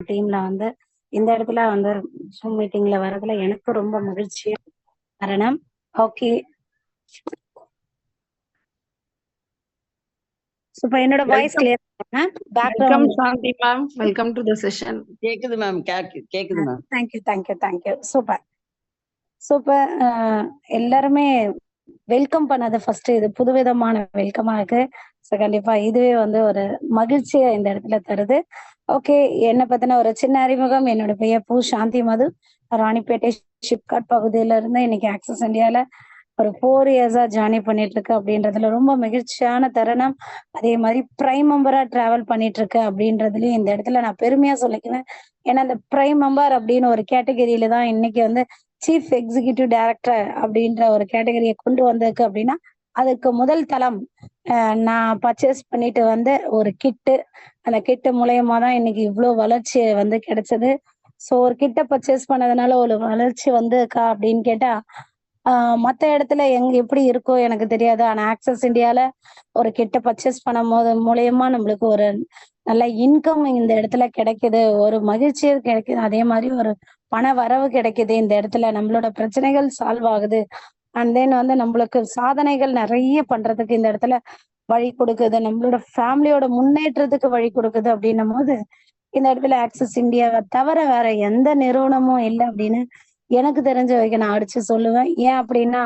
டீம்ல வந்து இந்த இடத்துல வந்து ஜூம் மீட்டிங்ல வரதுல எனக்கு ரொம்ப மகிழ்ச்சி காரணம். ஓகே, இப்ப என்னோட voice Welcome, clear welcome background. Shanti ma'am. Welcome to the session. கேக்குது மேம், கேக்குது மேம். தேங்க்யூ. சூப்பர். எல்லாருமே வெல்கம் பண்ணது ஃபர்ஸ்ட் இது புதுவிதமான வெல்கமா இருக்கு. ஸோ கண்டிப்பா இதுவே வந்து ஒரு மகிழ்ச்சியை இந்த இடத்துல தருது. ஓகே, என்னை பத்தின ஒரு சின்ன அறிமுகம். என்னோட பெயர் பூ சாந்தி மது. ராணிப்பேட்டை ஷிப்காட் பகுதியில இருந்து இன்னைக்கு ஆக்சஸ் இந்தியால ஒரு 4 இயர்ஸா ஜேர்னி பண்ணிட்டு இருக்கு அப்படின்றதுல ரொம்ப மகிழ்ச்சியான தருணம். அதே மாதிரி பிரைம் மெம்பரா டிராவல் பண்ணிட்டு இருக்கு அப்படின்றதுலயும் இந்த இடத்துல நான் பெருமையா சொல்லிக்குவேன். ஏன்னா இந்த பிரைம் மெம்பர் அப்படின்னு ஒரு கேட்டகரியில தான் இன்னைக்கு வந்து சீஃப் எக்ஸிகியூட்டிவ் டைரக்டர் அப்படின்ற ஒரு கேட்டகரியை கொண்டு வந்திருக்கு அப்படின்னா அதுக்கு முதல் தளம் நான் பர்ச்சேஸ் பண்ணிட்டு வந்து ஒரு கிட்டு. அந்த கிட்டு மூலயமா தான் இன்னைக்கு இவ்வளோ வளர்ச்சி வந்து கிடைச்சது. ஸோ ஒரு கிட்ட பர்ச்சேஸ் பண்ணதுனால ஒரு வளர்ச்சி வந்துக்கா அப்படின்னு கேட்டா மற்ற இடத்துல எப்படி இருக்கோ எனக்கு தெரியாது. ஆனா ஆக்சஸ் இந்தியால ஒரு கிட்ட பர்ச்சேஸ் பண்ணும் போது மூலயமா நம்மளுக்கு ஒரு நல்ல இன்கம் இந்த இடத்துல கிடைக்குது, ஒரு மகிழ்ச்சி கிடைக்குது, அதே மாதிரி ஒரு பண வரவு கிடைக்குது. இந்த இடத்துல நம்மளோட பிரச்சனைகள் சால்வ் ஆகுது. அண்ட் தென் வந்து நம்மளுக்கு சாதனைகள் நிறைய பண்றதுக்கு இந்த இடத்துல வழி கொடுக்குது, நம்மளோட ஃபேமிலியோட முன்னேற்றத்துக்கு வழி கொடுக்குது. அப்படின்னும் போது இந்த இடத்துல ஆக்சஸ் இந்தியாவை தவிர வேற எந்த நிறுவனமும் இல்லை அப்படின்னு எனக்கு தெரிஞ்ச வரைக்கும் நான் அடிச்சு சொல்லுவேன். ஏன் அப்படின்னா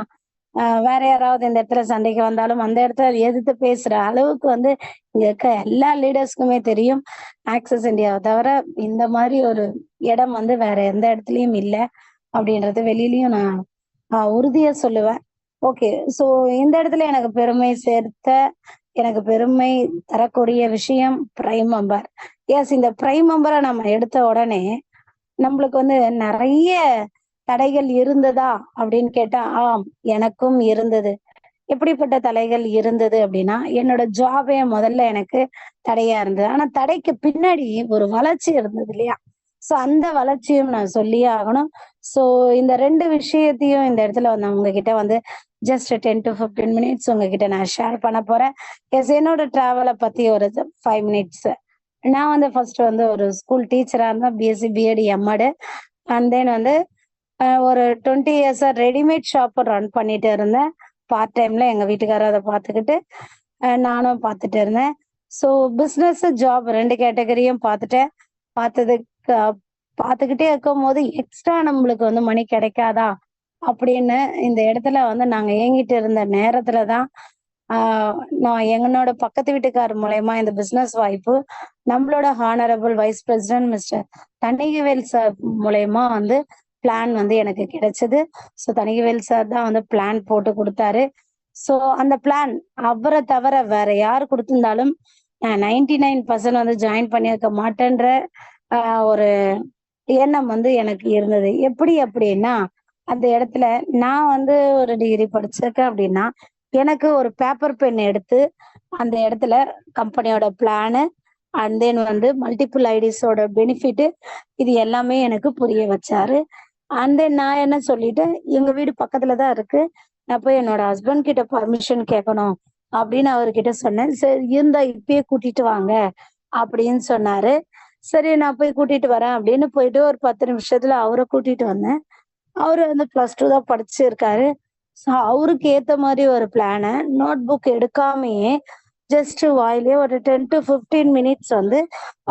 வேற யாராவது இந்த இடத்துல சண்டைக்கு வந்தாலும் அந்த இடத்துல எதிர்த்து பேசுற அளவுக்கு வந்து இங்க இருக்க எல்லா லீடர்ஸ்க்குமே தெரியும். ஆக்சஸ் இந்தியாவை தவிர இந்த மாதிரி ஒரு இடம் வந்து வேற எந்த இடத்துலயும் இல்லை அப்படின்றது வெளியிலயும் நான் உறுதியா சொல்லுவேன். ஓகே, ஸோ இந்த இடத்துல எனக்கு பெருமை தரக்கூடிய விஷயம் பிரைம் மெம்பர். எஸ், இந்த பிரைம் மெம்பரை நம்ம எடுத்த உடனே நம்மளுக்கு வந்து நிறைய தடைகள் இருந்ததா அப்படின்னு கேட்டா ஆம், எனக்கும் இருந்தது. எப்படிப்பட்ட தடைகள் இருந்தது அப்படின்னா என்னோட ஜாபே முதல்ல எனக்கு தடையா இருந்தது. ஆனா தடைக்கு பின்னாடி ஒரு வளர்ச்சி இருந்தது இல்லையா? சோ அந்த வளர்ச்சியும் நான் சொல்லியே ஆகணும். சோ இந்த ரெண்டு விஷயத்தையும் இந்த இடத்துல வந்து உங்ககிட்ட வந்து ஜஸ்ட் 10 to 15 minutes உங்ககிட்ட நான் ஷேர் பண்ண போறேன். எஸ், என்னோட டிராவலை பத்தி ஒரு 5 minutes. நான் வந்து ஃபர்ஸ்ட் வந்து ஒரு ஸ்கூல் டீச்சரா இருந்தேன், BSc BEd MEd. And then வந்து ஒரு 20 இயர்ஸா ரெடிமேட் ஷாப் ரன் பண்ணிட்டு இருந்தேன். பார்ட் டைம்ல எங்க வீட்டுக்காரர் அதை பார்த்துக்கிட்டு நானும் பார்த்துட்டு இருந்தேன். ஸோ பிஸ்னஸ் ஜாப் ரெண்டு கேட்டகரியும் பார்த்துக்கிட்டே இருக்கும் போது எக்ஸ்ட்ரா நம்மளுக்கு வந்து மணி கிடைக்காதா அப்படின்னு இந்த இடத்துல வந்து நாங்க ஏங்கிட்டு இருந்த நேரத்துலதான் நான் என்னோட பக்கத்து வீட்டுக்காரர் மூலயமா இந்த பிசினஸ் வாய்ப்பு நம்மளோட honourable vice president mister Thanigavel sir மூலயமா வந்து பிளான் வந்து எனக்கு கிடைச்சது. ஸோ தணிகவேல் சார் தான் வந்து பிளான் போட்டு கொடுத்தாரு. ஸோ அந்த பிளான் அவரை தவிர வேற யாரு கொடுத்திருந்தாலும் 99% வந்து ஜாயின் பண்ணியிருக்க மாட்டேன்ற ஒரு எண்ணம் வந்து எனக்கு இருந்தது. எப்படி அப்படின்னா அந்த இடத்துல நான் வந்து ஒரு டிகிரி படிச்சிருக்கேன் அப்படின்னா எனக்கு ஒரு பேப்பர் பென் எடுத்து அந்த இடத்துல கம்பெனியோட பிளானு அண்ட் தென் வந்து மல்டிபிள் ஐடிஸோட பெனிஃபிட் இது எல்லாமே எனக்கு புரிய வச்சாரு. அண்ட் தென் நான் என்ன சொல்லிட்டேன், எங்க வீடு பக்கத்துலதான் இருக்கு, நான் போய் என்னோட ஹஸ்பண்ட் கிட்ட பர்மிஷன் கேட்கணும் அப்படின்னு அவர்கிட்ட சொன்னேன். சரி இருந்தா இப்பயே கூட்டிட்டு வாங்க அப்படின்னு சொன்னாரு. சரி நான் போய் கூட்டிட்டு வரேன் அப்படின்னு போயிட்டு ஒரு 10 நிமிஷத்துல அவரை கூட்டிட்டு வந்தேன். அவரு வந்து +2 தான் படிச்சிருக்காரு. ஸோ அவருக்கு ஏத்த மாதிரி ஒரு பிளானை நோட் புக் எடுக்காமையே ஜஸ்ட் வாயிலே ஒரு 10 to 15 minutes வந்து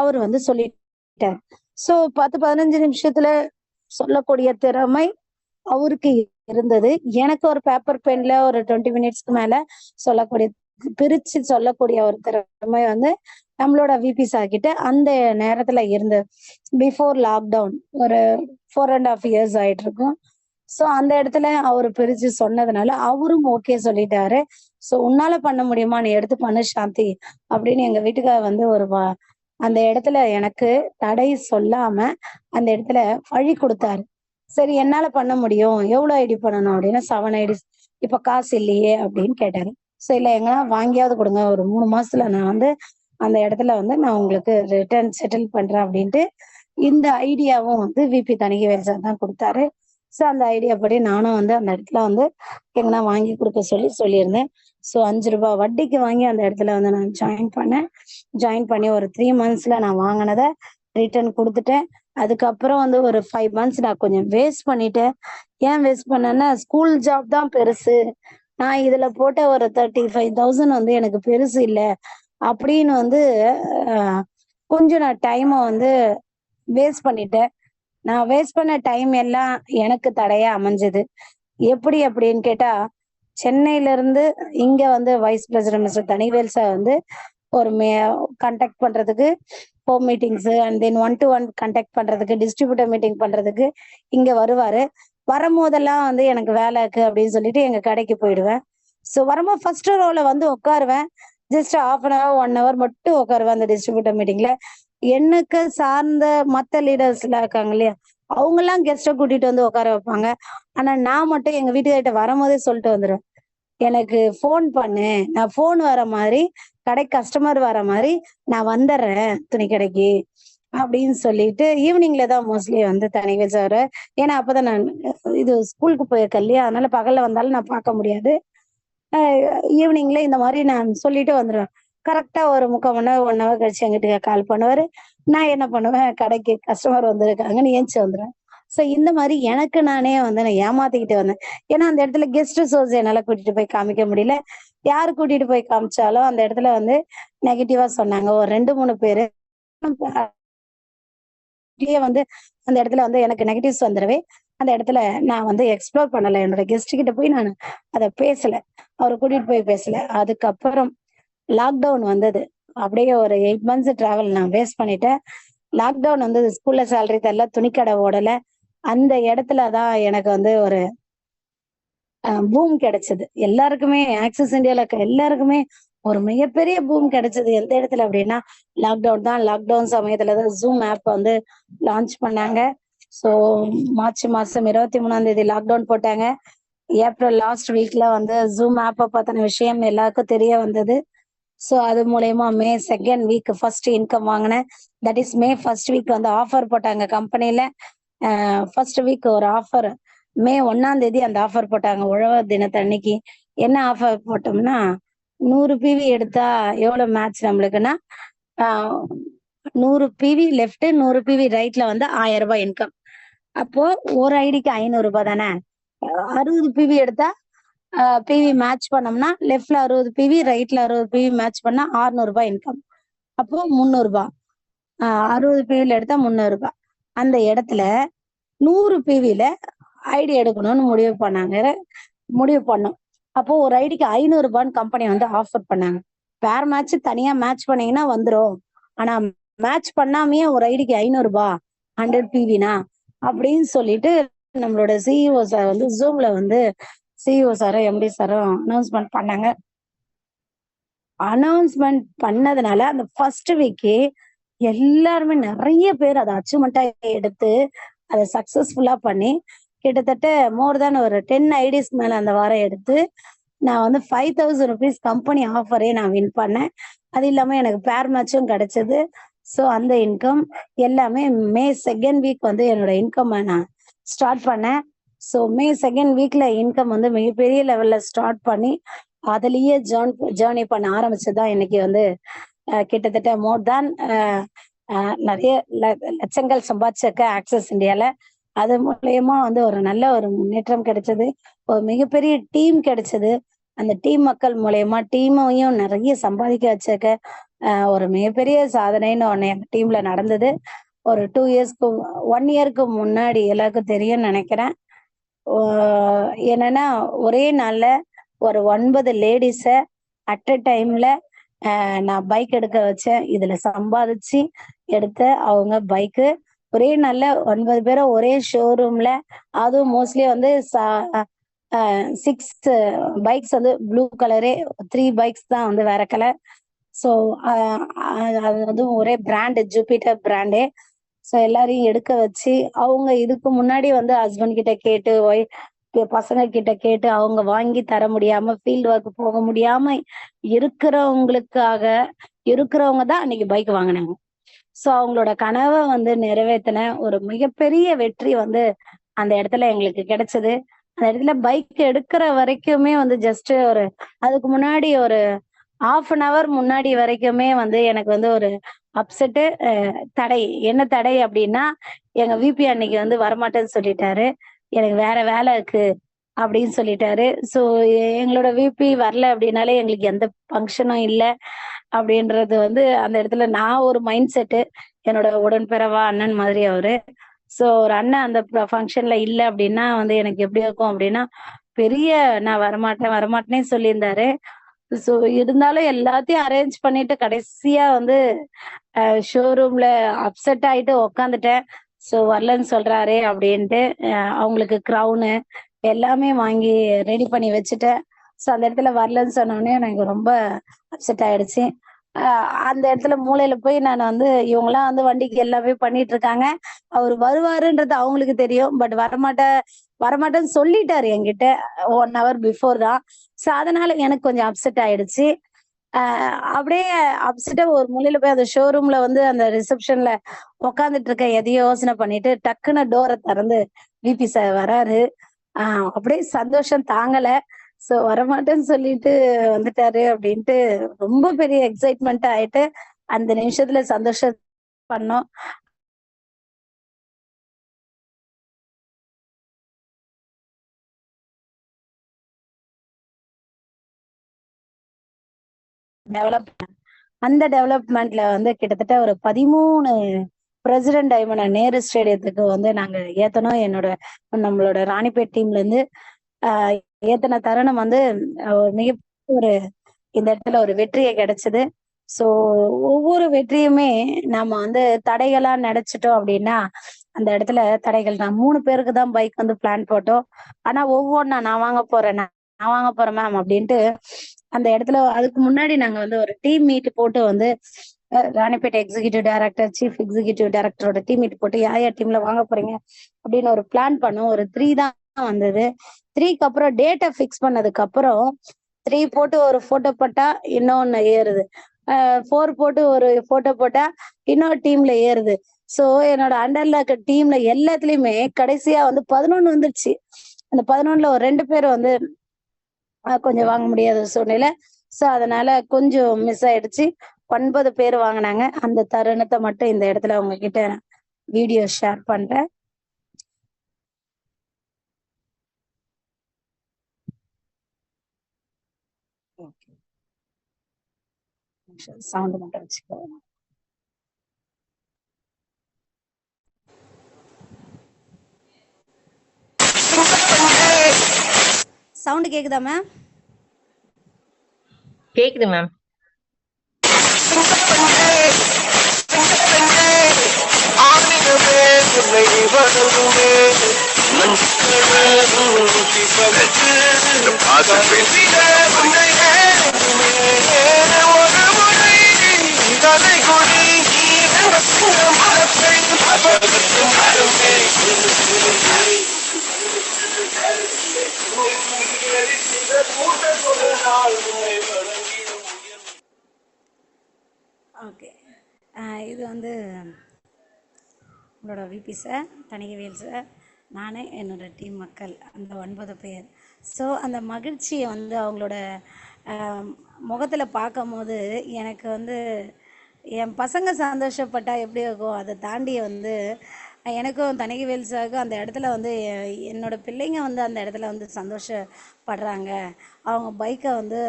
அவர் வந்து சொல்லிட்டார். ஸோ 10-15 நிமிஷத்துல சொல்லக்கூடிய திறமை அவருக்கு இருந்தது. எனக்கு ஒரு பேப்பர் பென்ல ஒரு 20 minutesக்கு மேல பிரிச்சு சொல்லக்கூடிய ஒரு திறமை வந்து நம்மளோட விபி சார் கிட்ட அந்த நேரத்துல இருந்து பிஃபோர் லாக்டவுன் ஒரு 4.5 years ஆயிட்டு இருக்கும். ஸோ அந்த இடத்துல அவரு பிரிச்சு சொன்னதுனால அவரும் ஓகே சொல்லிட்டாரு. ஸோ உன்னால பண்ண முடியுமா, நீ எடுத்து பண்ணு சாந்தி அப்படின்னு எங்க வீட்டுக்கார வந்து அந்த இடத்துல எனக்கு தடை சொல்லாம அந்த இடத்துல வழி கொடுத்தாரு. சரி என்னால பண்ண முடியும், எவ்வளவு ஐடி பண்ணணும் அப்படின்னா 7 ஐடிஸ். இப்ப காசு இல்லையே அப்படின்னு கேட்டாரு. சரி இல்ல எங்கன்னா வாங்கியாவது கொடுங்க, ஒரு 3 மாசத்துல நான் வந்து அந்த இடத்துல வந்து நான் உங்களுக்கு ரிட்டர்ன் செட்டில் பண்றேன் அப்படின்ட்டு இந்த ஐடியாவும் வந்து விபி தணிகவேல் சார் தான் கொடுத்தாரு. ஸோ அந்த ஐடியா படி நானும் வந்து அந்த இடத்துல வந்து எங்கன்னா வாங்கி கொடுக்க சொல்லியிருந்தேன். ஸோ 5 ரூபாய் வட்டிக்கு வாங்கி அந்த இடத்துல வந்து நான் ஜாயின் பண்ணி ஒரு 3 monthsல நான் வாங்கினதை ரிட்டர்ன் கொடுத்துட்டேன். அதுக்கப்புறம் வந்து ஒரு 5 மந்த்ஸ் நான் கொஞ்சம் வேஸ்ட் பண்ணிட்டேன். ஏன் வேஸ்ட் பண்ணேன்னா, ஸ்கூல் ஜாப் தான் பெருசு. நான் இதுல போட்ட ஒரு 35,000 வந்து எனக்கு பெருசு இல்ல. அப்படின்னு வந்து அ கொஞ்சம் நான் டைம வந்து வேஸ்ட் பண்ணிட்டேன். நான் வேஸ்ட் பண்ண டைம் எல்லாம் எனக்கு தடையா அமைஞ்சது. எப்படி அப்படின்னு கேட்டா, சென்னையில இருந்து இங்க வந்து vice president mister Thanivel sir வந்து ஒரு கண்டக்ட் பண்றதுக்கு home meetings and then 1 to 1 conduct பண்றதுக்கு டிஸ்ட்ரிபியூட்டர் மீட்டிங் பண்றதுக்கு இங்க வருவாரு. வரும்போதெல்லாம் வந்து எனக்கு வேலை இருக்கு அப்படின்னு சொல்லிட்டு எங்க கடைக்கு போயிடுவேன். ஸோ வரும்போது ஃபர்ஸ்ட் ரோல வந்து உட்காருவேன். ஜஸ்ட் 1/2 hour 1 hour மட்டும் உட்காருவேன் அந்த டிஸ்ட்ரிபியூட்டர் மீட்டிங்ல. எனக்கு சார்ந்த மத்த லீடர்ஸ்ல இருக்காங்க இல்லையா, அவங்க எல்லாம் கெஸ்ட கூட்டிட்டு வந்து உட்கார வைப்பாங்க. ஆனா நான் மட்டும் எங்க வீட்டுக்கிட்ட வரும்போதே சொல்லிட்டு வந்துருவேன், எனக்கு ஃபோன் பண்ணு, நான் ஃபோன் வர மாதிரி கடைக்கு கஸ்டமர் வர மாதிரி நான் வந்துடுறேன் துணி கடைக்கு அப்படின்னு சொல்லிட்டு ஈவினிங்ல தான் மோஸ்ட்லி வந்து தனிவேல் சார். ஏன்னா அப்பதான் நான் இது ஸ்கூலுக்கு போயிருக்கேன் இல்லையா, அதனால பகல்ல வந்தாலும் நான் பார்க்க முடியாது. ஈவினிங்ல இந்த மாதிரி நான் சொல்லிட்டு வந்துடுவேன். கரெக்டா ஒரு 3/4 மணி நேரம் 1 hour கழிச்சு எங்கிட்ட கால் பண்ணுவாரு. நான் என்ன பண்ணுவேன், கடைக்கு கஸ்டமர் வந்திருக்காங்கன்னு ஏஞ்சி வந்துடுவேன். சோ இந்த மாதிரி எனக்கு நானே வந்து நான் ஏமாத்திக்கிட்டு வந்தேன். ஏன்னா அந்த இடத்துல கெஸ்ட் சோர்ஸ் என்னால கூட்டிட்டு போய் காமிக்க முடியல. யாரு கூட்டிட்டு போய் காமிச்சாலும் அந்த இடத்துல வந்து நெகட்டிவா சொன்னாங்க. ஒரு 2, 3 பேரு வந்து அந்த இடத்துல வந்து எனக்கு நெகட்டிவ்ஸ் வந்துடவே அந்த இடத்துல நான் வந்து எக்ஸ்ப்ளோர் பண்ணல. என்னோட கெஸ்ட் கிட்ட போய் நான் அதை பேசல. அவரை கூட்டிட்டு போய் பேசல. அதுக்கப்புறம் லாக்டவுன் வந்தது. அப்படியே ஒரு 8 months டிராவல் நான் வேஸ்ட் பண்ணிட்டேன். லாக்டவுன் வந்து ஸ்கூல்ல சேலரி தரல, துணிக்கடை ஓடல. அந்த இடத்துலதான் எனக்கு வந்து ஒரு பூம் கிடைச்சது. எல்லாருக்குமே ஆக்சிஸ் இந்தியால இருக்க எல்லாருக்குமே ஒரு மிகப்பெரிய பூம் கிடைச்சது. எந்த இடத்துல அப்படின்னா லாக்டவுன் தான். லாக்டவுன் சமயத்துலதான் ஜூம் ஆப் வந்து லான்ச் பண்ணாங்க. ஸோ மார்ச் மாசம் 23ஆம் தேதி லாக்டவுன் போட்டாங்க. ஏப்ரல் லாஸ்ட் வீக்ல வந்து ஜூம் ஆப்பை பத்தின விஷயம் எல்லாருக்கும் தெரிய வந்தது. ஸோ அது மூலயமா மே 2nd வீக் ஃபர்ஸ்ட் இன்கம் வாங்கினேன். That is May 1st week வந்து ஆஃபர் போட்டாங்க கம்பெனில. ஃபர்ஸ்ட் வீக் ஒரு ஆஃபர் மே 1ஆம் தேதி அந்த ஆஃபர் போட்டாங்க உழவர் தினத்தன்னைக்கு. என்ன ஆஃபர் போட்டோம்னா 100 PV எடுத்தா எவ்வளவு மேட்ச் நம்மளுக்குன்னா 100 PV லெஃப்ட் 100 PV ரைட்ல வந்து 1000 ரூபாய் இன்கம். அப்போ ஒரு ஐடிக்கு 500 ரூபாய் தானே. 60 PV எடுத்தா பிவி மேட்ச் பண்ணோம்னா லெஃப்ட்ல 60 PV ரைட்ல 60 PV மேட்ச் பண்ணா 600 ரூபாய் இன்கம். அப்போ 300 ரூபாய். 60 PVல எடுத்தா 300 ரூபாய். அந்த இடத்துல 100 PVல ஐடி எடுக்கணும்னு முடிவு பண்ணோம். அப்போ ஒரு ஐடிக்கு 500 ரூபான்னு கம்பெனி வந்து ஆஃபர் பண்ணாங்க. வேற மேட்ச் தனியா மேட்ச் பண்ணீங்கன்னா வந்துடும். ஆனா மேட்ச் பண்ணாமையே ஒரு ஐடிக்கு 500 ரூபாய் 100 PVனா அப்படின்னு சொல்லிட்டு நம்மளோட சிஇஓ சார் வந்து ஜூம்ல வந்து சிஇஓ சாரும் எம்டி சாரும் அனௌன்ஸ்மெண்ட் பண்ணாங்க. அனௌன்ஸ்மெண்ட் பண்ணதுனால அந்த ஃபர்ஸ்ட் வீக்கே எல்லாருமே நிறைய பேர் அதை அச்சுமெண்டா எடுத்து அதை சக்சஸ்ஃபுல்லா பண்ணி கிட்டத்தட்ட மோர் தேன் ஒரு 10 ஐடிஸ் மேல அந்த வாரம் எடுத்து நான் வந்து 5,000 rupees கம்பெனி ஆஃபரே நான் வின் பண்ணேன். அது இல்லாம எனக்கு பேர் மேட்சும் கிடைச்சது. ஸோ அந்த இன்கம் எல்லாமே மே 2nd வீக் வந்து என்னோட இன்கம் நான் ஸ்டார்ட் பண்ணேன். ஸோ மே 2nd வீக்ல இன்கம் வந்து மிகப்பெரிய லெவல்ல ஸ்டார்ட் பண்ணி அதுலயே ஜேர்னி பண்ண ஆரம்பிச்சதுதான் இன்னைக்கு வந்து கிட்டத்தட்ட மோர் தேன் நிறைய லட்சங்கள் சம்பாதிச்சிருக்க ஆக்சிஸ் இந்தியால. அது மூலயமா வந்து ஒரு நல்ல ஒரு முன்னேற்றம் கிடைச்சது. ஒரு மிகப்பெரிய டீம் கிடைச்சது. அந்த டீம் மக்கள் மூலயமா டீமையும் நிறைய சம்பாதிக்க வச்சிருக்க ஒரு மிகப்பெரிய சாதனைன்னு ஒண்ணு எங்க டீம்ல நடந்தது. ஒரு 2 இயர்ஸ்க்கு 1 இயருக்கு முன்னாடி எல்லாருக்கும் தெரியும்னு நினைக்கிறேன். என்னன்னா ஒரே நாள்ல ஒரு 9 லேடிஸ அட் அ டைம்ல நான் பைக் எடுக்க வச்சேன். இதுல சம்பாதிச்சு எடுத்த அவங்க பைக்கு ஒரே நாள்ல 9 பேரும் ஒரே ஷோரூம்ல. அதுவும் மோஸ்ட்லி வந்து 6 பைக்ஸ் வந்து ப்ளூ கலரே, 3 பைக்ஸ் தான் வந்து வேற கலர். ஸோ அது வந்து ஒரே பிராண்டு, ஜூபிட்டர் பிராண்டே. ஸோ எல்லாரையும் எடுக்க வச்சு அவங்க இதுக்கு முன்னாடி வந்து ஹஸ்பண்ட் கிட்ட கேட்டு பசங்க கிட்ட கேட்டு அவங்க வாங்கி தர முடியாம ஃபீல்டு ஒர்க் போக முடியாம இருக்கிறவங்க தான் அன்னைக்கு பைக் வாங்கினாங்க. ஸோ அவங்களோட கனவை வந்து நிறைவேற்றின ஒரு மிகப்பெரிய வெற்றி வந்து அந்த இடத்துல எங்களுக்கு கிடைச்சது. அந்த இடத்துல பைக் எடுக்கிற வரைக்குமே வந்து ஜஸ்ட் அதுக்கு முன்னாடி ஒரு 1/2 hour முன்னாடி வரைக்குமே வந்து எனக்கு வந்து ஒரு அப்செட்டு, தடை. என்ன தடை அப்படின்னா, எங்க விபி அன்னைக்கு வந்து வரமாட்டேன்னு சொல்லிட்டாரு. எனக்கு வேற வேலை இருக்கு அப்படின்னு சொல்லிட்டாரு. ஸோ எங்களோட விபி வரல அப்படின்னாலே எங்களுக்கு எந்த ஃபங்ஷனும் இல்ல அப்படின்றது வந்து அந்த இடத்துல நான் ஒரு மைண்ட் செட்டு. என்னோட உடன்பிறவா அண்ணன் மாதிரி அவரு. ஸோ ஒரு அண்ணன் அந்த ஃபங்ஷன்ல இல்ல அப்படின்னா வந்து எனக்கு எப்படி இருக்கும் அப்படின்னா, பெரிய நான் வரமாட்டேன், வரமாட்டேன்னே சொல்லியிருந்தாரு. ஸோ இருந்தாலும் எல்லாத்தையும் அரேஞ்ச் பண்ணிட்டு கடைசியா வந்து ஷோரூம்ல அப்செட் ஆயிட்டு உக்காந்துட்டேன். ஸோ வரலன்னு சொல்றாரே அப்படின்ட்டு அவங்களுக்கு க்ரௌனு எல்லாமே வாங்கி ரெடி பண்ணி வச்சுட்டேன். ஸோ அந்த இடத்துல வரலன்னு சொன்னோனே எனக்கு ரொம்ப அப்செட் ஆயிடுச்சு. அந்த இடத்துல மூலையில போய் நான் வந்து இவங்கலாம் வந்து வண்டிக்கு எல்லாமே பண்ணிட்டு இருக்காங்க. அவரு வருவாருன்றது அவங்களுக்கு தெரியும். பட் வரமாட்டேன்னு சொல்லிட்டாரு என்கிட்ட 1 ஹவர் பிஃபோர் தான். ஸோ அதனால எனக்கு கொஞ்சம் அப்செட் ஆயிடுச்சு. அப்படியே அப்செட்டா ஒரு மூலையில போய் அந்த ஷோரூம்ல வந்து அந்த ரிசப்ஷன்ல உட்காந்துட்டு இருக்கேன். எதையோ யோசனை பண்ணிட்டு டக்குன்னு டோர திறந்து விபி சார் வராரு. அப்படியே சந்தோஷம் தாங்கல. ஸோ வரமாட்டேன்னு சொல்லிட்டு வந்துட்டாரு அப்படின்ட்டு ரொம்ப பெரிய எக்ஸைட்மெண்ட் ஆயிட்டு அந்த நிமிஷத்துல சந்தோஷம் பண்ணோம். டெவலப் அந்த டெவலப்மெண்ட்ல வந்து கிட்டத்தட்ட ஒரு 13 பிரசிடென்ட் டைமண்ட் நேரு ஸ்டேடியத்துக்கு வந்து நாங்க ஏத்தனோம். நம்மளோட ராணிப்பேட் டீம்ல இருந்து ஏத்தன தருணம் வந்து ஒரு மிகப்பெரிய ஒரு இந்த இடத்துல ஒரு வெற்றியை கிடைச்சது. ஸோ ஒவ்வொரு வெற்றியுமே நாம வந்து தடைகளா நினைச்சிட்டோம் அப்படின்னா அந்த இடத்துல தடைகள் தான். 3 பேருக்கு தான் பைக் வந்து பிளான் போட்டோம். ஆனா ஒவ்வொன்னா நான் வாங்க போறேன், நான் வாங்க போறேன் மேம் அப்படின்ட்டு அந்த இடத்துல அதுக்கு முன்னாடி நாங்க வந்து ஒரு டீம் மீட் போட்டு வந்து Ranipet executive director, chief executive டைரக்டரோட டீம் மீட் போட்டு யார் டீம்ல வாங்க போறீங்க அப்படின்னு ஒரு பிளான் பண்ணோம். ஒரு 3 தான் வந்தது. 3க்கு அப்புறம் டேட்டை ஃபிக்ஸ் பண்ணதுக்கு அப்புறம் 3 போட்டு ஒரு போட்டோ போட்டா இன்னொன்னு ஏறுது. 4 போட்டு ஒரு போட்டோ போட்டா இன்னொரு டீம்ல ஏறுது. சோ என்னோட அண்டர்ல இருக்க டீம்ல எல்லாத்துலயுமே கடைசியா வந்து 11 வந்துருச்சு. அந்த 11ல ஒரு 2 பேர் வந்து கொஞ்சம் வாங்க முடியாத சூழ்நிலை. சோ அதனால கொஞ்சம் மிஸ் ஆயிடுச்சு. 9 பேர் வாங்கினாங்க. அந்த தருணத்தை மட்டும் இந்த இடத்துல உங்ககிட்ட வீடியோ ஷேர் பண்றேன். சவுண்ட் மட்டும் வச்சுக்கோ. சவுண்ட் கேக்குதா மேம்? கேக்குது மேம். ஓகே, இது வந்து உங்களோட விபி சார், தணிகவேல் சார், நான், என்னோட டீம் மக்கள் அந்த 9 பேர். ஸோ அந்த மகிழ்ச்சியை வந்து அவங்களோட முகத்தில் பார்க்கும் போது எனக்கு வந்து என் பசங்க சந்தோஷப்பட்டா எப்படி இருக்கும் அதை தாண்டி வந்து எனக்கும் தணிகவேல் சாருக்கும் அந்த இடத்துல வந்து என்னோட பிள்ளைங்க வந்து அந்த இடத்துல வந்து சந்தோஷப்படுறாங்க. அவங்க பைக்கை வந்து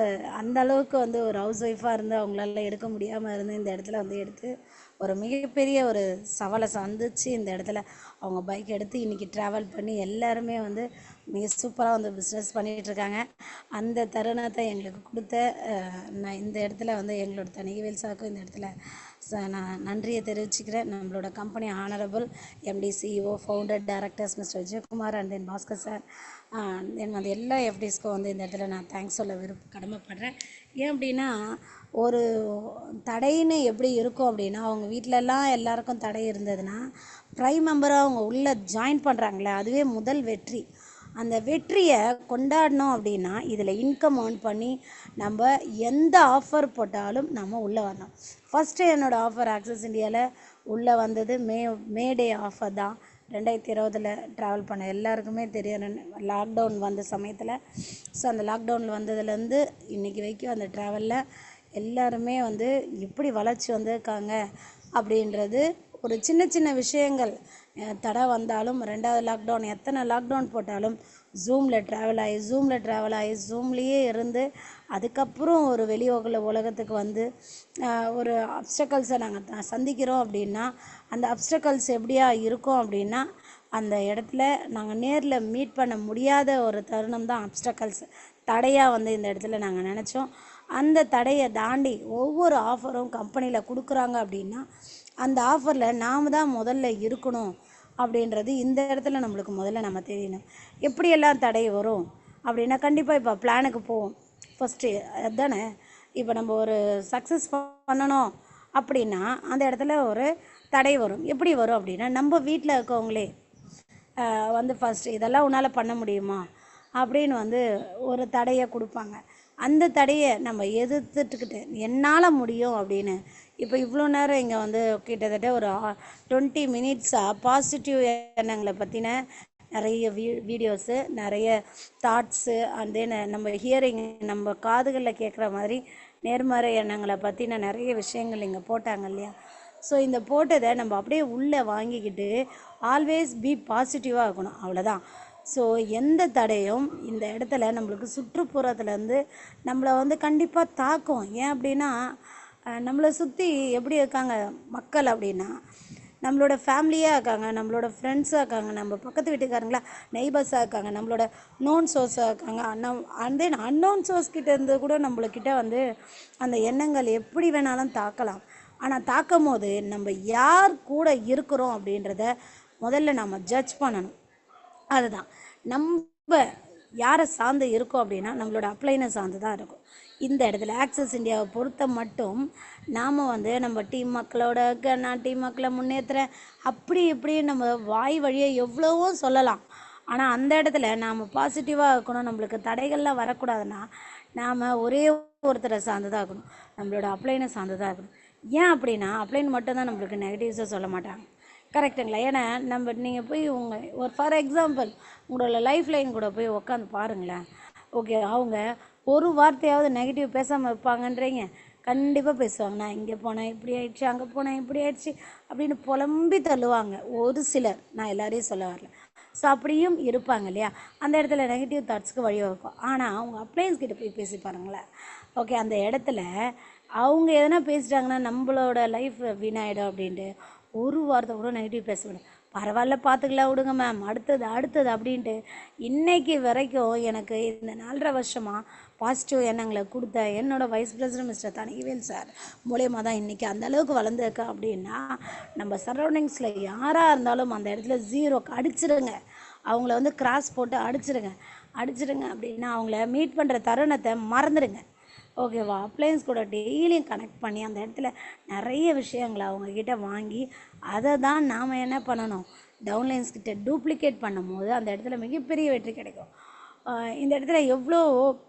அந்த அளவுக்கு வந்து ஒரு ஹவுஸ் ஒய்ஃபாக இருந்து அவங்களால எடுக்க முடியாமல் இருந்து இந்த இடத்துல வந்து எடுத்து ஒரு மிகப்பெரிய ஒரு சவாலை சந்திச்சு இந்த இடத்துல அவங்க பைக் எடுத்து இன்றைக்கி ட்ராவல் பண்ணி எல்லாருமே வந்து மிக சூப்பராக வந்து பிஸ்னஸ் பண்ணிகிட்ருக்காங்க. அந்த தருணத்தை எங்களுக்கு கொடுத்த நான் இந்த இடத்துல வந்து எங்களோட தணிகவேல் சாருக்கும் இந்த இடத்துல நான் நன்றியை தெரிவிச்சுக்கிறேன். நம்மளோட company honourable MD, CEO, founder, directors mister Vijayakumar and then Bhaskar sir, then வந்து எல்லா எஃப்டிஸ்க்கும் வந்து இந்த இடத்துல நான் தேங்க்ஸ் சொல்ல கடமைப்படுறேன். ஏன் அப்படின்னா ஒரு தடைன்னு எப்படி இருக்கும் அப்படின்னா அவங்க வீட்டிலலாம் எல்லாருக்கும் தடை இருந்ததுன்னா ப்ரைம் மெம்பராக அவங்க உள்ளே ஜாயின் பண்ணுறாங்களே அதுவே முதல் வெற்றி. அந்த வெற்றியை கொண்டாடணும் அப்படின்னா இதில் இன்கம் ஏர்ன் பண்ணி நம்ம எந்த ஆஃபர் போட்டாலும் நம்ம உள்ளே வரணும். ஃபஸ்ட்டு என்னோடய ஆஃபர் ஆக்சஸ் இந்தியாவில் உள்ளே வந்தது மே டே ஆஃபர் தான். 2020 ட்ராவல் பண்ண எல்லாருக்குமே தெரியும். லாக்டவுன் வந்த சமயத்தில். ஸோ அந்த லாக்டவுனில் வந்ததுலேருந்து இன்றைக்கி வரைக்கும் அந்த ட்ராவலில் எல்லாருமே வந்து எப்படி வளர்ச்சி வந்திருக்காங்க அப்படின்றது ஒரு சின்ன சின்ன விஷயங்கள் தடை வந்தாலும் 2வது லாக்டவுன் எத்தனை லாக்டவுன் போட்டாலும் ஜூமில் ட்ராவல் ஆகி ஜூம்லேயே இருந்து அதுக்கப்புறம் ஒரு உலகத்துக்கு வந்து ஒரு அப்டக்கல்ஸை நாங்கள் சந்திக்கிறோம் அப்படின்னா அந்த அப்டக்கல்ஸ் எப்படியா இருக்கும் அப்படின்னா அந்த இடத்துல நாங்கள் நேரில் மீட் பண்ண முடியாத ஒரு தருணம் தான் அப்டக்கல்ஸ் தடையாக வந்து இந்த இடத்துல நாங்கள் நினச்சோம். அந்த தடையை தாண்டி ஒவ்வொரு ஆஃபரும் கம்பெனியில் கொடுக்குறாங்க அப்படின்னா அந்த ஆஃபரில் நாம் தான் முதல்ல இருக்கணும் அப்படின்றது இந்த இடத்துல நம்மளுக்கு முதல்ல நம்ம தெரியணும். எப்படியெல்லாம் தடை வரும் அப்படின்னா கண்டிப்பாக இப்போ பிளானுக்கு போவோம் ஃபஸ்ட்டு அதுதானே. இப்போ நம்ம ஒரு சக்ஸஸ் பண்ணணும் அப்படின்னா அந்த இடத்துல ஒரு தடை வரும். எப்படி வரும் அப்படின்னா நம்ம வீட்டில் இருக்கவங்களே வந்து ஃபஸ்ட்டு இதெல்லாம் உன்னால் பண்ண முடியுமா அப்படின்னு வந்து ஒரு தடையை கொடுப்பாங்க. அந்த தடையை நம்ம எதிர்த்துட்டுக்கிட்டு என்னால் முடியும் அப்படின்னு இப்போ இவ்வளோ நேரம் இங்கே வந்து கிட்டத்தட்ட ஒரு 20 மினிட்ஸாக பாசிட்டிவ் எண்ணங்களை பற்றின நிறைய வீடியோஸு, நிறைய தாட்ஸு, அண்ட் தென் நம்ம ஹியரிங் நம்ம காதுகளில் கேட்குற மாதிரி நேர்மறை எண்ணங்களை பற்றின நிறைய விஷயங்கள் இங்கே போட்டாங்க இல்லையா. ஸோ இந்த போட்டதை நம்ம அப்படியே உள்ளே வாங்கிக்கிட்டு ஆல்வேஸ் பி பாசிட்டிவாக இருக்கணும், அவ்வளோதான். ஸோ எந்த தடையும் இந்த இடத்துல நம்மளுக்கு சுற்றுப்புறத்துலேருந்து நம்மளை வந்து கண்டிப்பாக தாக்கும். ஏன் அப்படின்னா நம்மளை சுற்றி எப்படி இருக்காங்க மக்கள் அப்படின்னா நம்மளோட ஃபேமிலியாக இருக்காங்க, நம்மளோட ஃப்ரெண்ட்ஸாக இருக்காங்க, நம்ம பக்கத்து வீட்டுக்காரங்களா நெய்பர்ஸாக இருக்காங்க, நம்மளோட நோன் சோர்ஸாக இருக்காங்க. அண்ட் தென் அன்னோன் சோர்ஸ் கிட்ட இருந்து கூட நம்மளுக்கிட்ட வந்து அந்த எண்ணங்கள் எப்படி வேணாலும் தாக்கலாம். ஆனால் தாக்கும் போது நம்ம யார் கூட இருக்கிறோம் அப்படின்றத முதல்ல நம்ம ஜட்ஜ் பண்ணணும். அதுதான் நம்ம யாரை சார்ந்து இருக்கோம் அப்படின்னா நம்மளோட அப்ளைனை சார்ந்து தான் இருக்கும். இந்த இடத்துல ஆக்சஸ் இந்தியாவை பொறுத்த மட்டும் நாம் வந்து நம்ம டீம் மக்களோட நான் டீம் மக்களை முன்னேற்றுறேன் அப்படி இப்படி நம்ம வாய் வழியை எவ்வளவோ சொல்லலாம். ஆனால் அந்த இடத்துல நாம் பாசிட்டிவாக இருக்கணும், நம்மளுக்கு தடைகள்லாம் வரக்கூடாதுன்னா நாம் ஒரே ஒருத்தரை சார்ந்து தான் இருக்கணும், நம்மளோட அப்ளைனை சார்ந்து தான் இருக்கணும். ஏன் அப்படின்னா அப்ளைன் மட்டும்தான் நம்மளுக்கு நெகட்டிவ்ஸை சொல்ல மாட்டாங்க, கரெக்டுங்களா. ஏன்னா நீங்கள் போய் ஒரு ஃபார் எக்ஸாம்பிள் உங்களோட லைஃப் லைன் கூட போய் உட்காந்து பாருங்களேன். ஓகே, அவங்க ஒரு வார்த்தையாவது நெகட்டிவ் பேசாமல் இருப்பாங்கன்றீங்க, கண்டிப்பாக பேசுவாங்க. நான் இங்கே போனேன் இப்படி ஆயிடுச்சு, அங்கே போனேன் இப்படி ஆயிடுச்சு அப்படின்னு புலம்பி தள்ளுவாங்க ஒரு சிலர், நான் எல்லாரையும் சொல்ல வரல. ஸோ அப்படியும் இருப்பாங்க இல்லையா. அந்த இடத்துல நெகட்டிவ் தாட்ஸ்க்கு வழிவகுக்கும். ஆனால் அவங்க அப்ளையன்ஸ் கிட்ட போய் பேசி பாருங்களேன். ஓகே, அந்த இடத்துல அவங்க எதனா பேசிட்டாங்கன்னா நம்மளோட லைஃப் வீணாயிடும் அப்படின்ட்டு ஒரு வார்த்தை கூட நெகட்டிவ் பேச விட பரவாயில்ல பார்த்துக்கலாம் விடுங்க மேம் அடுத்தது அப்படின்ட்டு இன்னைக்கு வரைக்கும் எனக்கு இந்த 4.5 வருஷமாக பாசிட்டிவ் எண்ணங்களை கொடுத்த என்னோட vice president mister Thanivel sir மூலயமா தான் இன்றைக்கி அந்தளவுக்கு வளர்ந்துருக்கா. அப்படின்னா நம்ம சரௌண்டிங்ஸில் யாராக இருந்தாலும் அந்த இடத்துல 0 அடிச்சிருங்க, அவங்கள வந்து கிராஸ் போட்டு அடிச்சிருங்க அப்படின்னா அவங்கள மீட் பண்ணுற தருணத்தை மறந்துடுங்க. ஓகேவா. அப்ளையன்ஸ் கூட டெய்லியும் கனெக்ட் பண்ணி அந்த இடத்துல நிறைய விஷயங்களை அவங்கக்கிட்ட வாங்கி அதை தான் நாம் என்ன பண்ணணும், டவுன்லைன்ஸ் கிட்ட டூப்ளிகேட் பண்ணும் போது அந்த இடத்துல மிகப்பெரிய வெற்றி கிடைக்கும். இந்த இடத்துல எவ்வளோ